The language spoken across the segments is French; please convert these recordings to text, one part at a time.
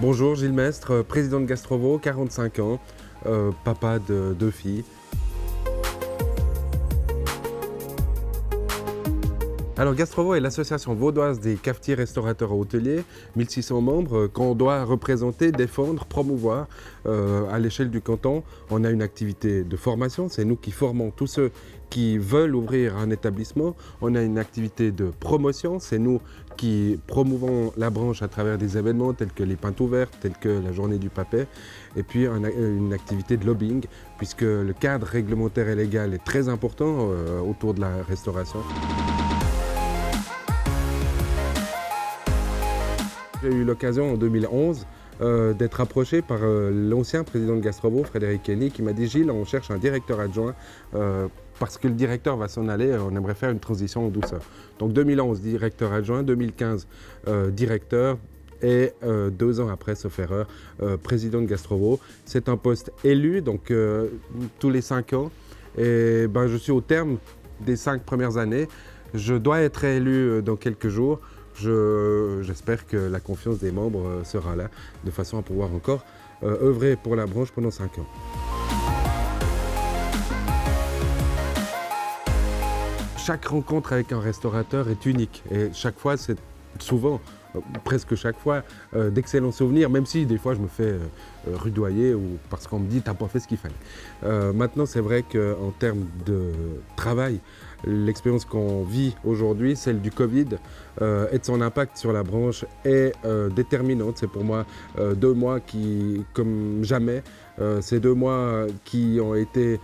Bonjour, Gilles Mestre, président de Gastrovo, 45 ans, papa de 2 filles. Alors Gastrovo est l'association vaudoise des cafetiers, restaurateurs et hôteliers, 1600 membres qu'on doit représenter, défendre, promouvoir à l'échelle du canton. On a une activité de formation, c'est nous qui formons tous ceux qui veulent ouvrir un établissement. On a une activité de promotion, c'est nous qui promouvons la branche à travers des événements tels que les pintes ouvertes, tels que la journée du papet. Et puis on a une activité de lobbying, puisque le cadre réglementaire et légal est très important autour de la restauration. J'ai eu l'occasion en 2011 d'être approché par l'ancien président de Gastrovo, Frédéric Kenny, qui m'a dit « Gilles, on cherche un directeur adjoint parce que le directeur va s'en aller, on aimerait faire une transition en douceur. » Donc 2011, directeur adjoint, 2015, directeur et 2 ans après, sauf erreur, président de Gastrovo. C'est un poste élu, donc tous les 5 ans. Et je suis au terme des 5 premières années. Je dois être élu dans quelques jours. J'espère que la confiance des membres sera là, de façon à pouvoir encore œuvrer pour la branche pendant 5 ans. Chaque rencontre avec un restaurateur est unique et chaque fois, c'est souvent, presque chaque fois, d'excellents souvenirs, même si des fois je me fais rudoyer ou parce qu'on me dit « t'as pas fait ce qu'il fallait ». Maintenant, c'est vrai qu'en termes de travail, l'expérience qu'on vit aujourd'hui, celle du Covid, et de son impact sur la branche est déterminante. C'est pour moi 2 mois qui, comme jamais, ces 2 mois qui ont été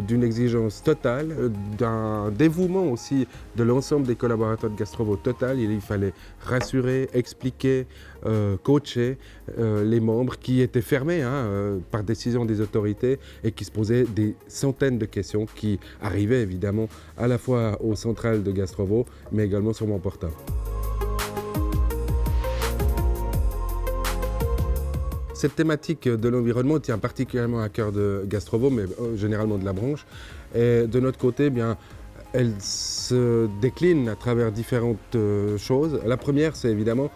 d'une exigence totale, d'un dévouement aussi de l'ensemble des collaborateurs de Gastrovo total. Il fallait rassurer, expliquer, coacher les membres qui étaient fermés par décision des autorités et qui se posaient des centaines de questions qui arrivaient évidemment à la fois au central de Gastrovo, mais également sur mon portable. Cette thématique de l'environnement tient particulièrement à cœur de Gastrovo, mais généralement de la branche. Et de notre côté, elle se décline à travers différentes choses. La première, c'est évidemment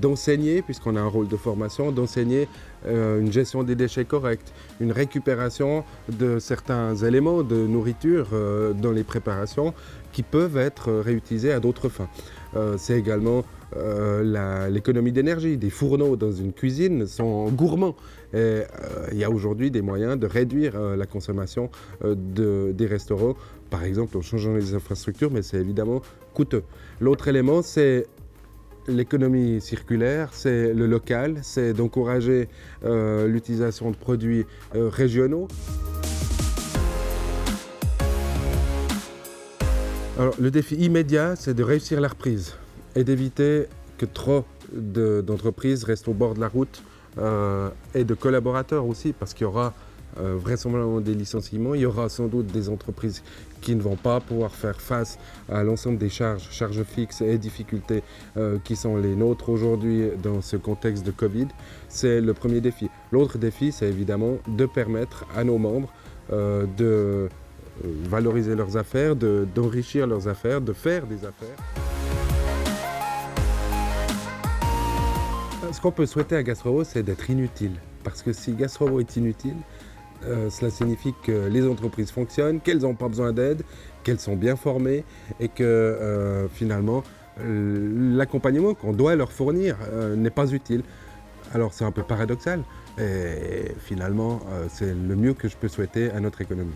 d'enseigner, puisqu'on a un rôle de formation, d'enseigner une gestion des déchets correcte, une récupération de certains éléments de nourriture dans les préparations qui peuvent être réutilisés à d'autres fins. C'est également l'économie d'énergie. Des fourneaux dans une cuisine sont gourmands. Et il y a aujourd'hui des moyens de réduire la consommation des restaurants, par exemple en changeant les infrastructures, mais c'est évidemment coûteux. L'autre élément, c'est l'économie circulaire, c'est le local, c'est d'encourager l'utilisation de produits régionaux. Alors, le défi immédiat, c'est de réussir la reprise et d'éviter que trop d'entreprises restent au bord de la route et de collaborateurs aussi, parce qu'il y aura vraisemblablement des licenciements, il y aura sans doute des entreprises qui ne vont pas pouvoir faire face à l'ensemble des charges fixes et difficultés qui sont les nôtres aujourd'hui dans ce contexte de Covid. C'est le premier défi. L'autre défi, c'est évidemment de permettre à nos membres de valoriser leurs affaires, d'enrichir leurs affaires, de faire des affaires. Ce qu'on peut souhaiter à Gastrovo, c'est d'être inutile. Parce que si Gastrovo est inutile, cela signifie que les entreprises fonctionnent, qu'elles n'ont pas besoin d'aide, qu'elles sont bien formées et que finalement, l'accompagnement qu'on doit leur fournir n'est pas utile. Alors c'est un peu paradoxal et finalement, c'est le mieux que je peux souhaiter à notre économie.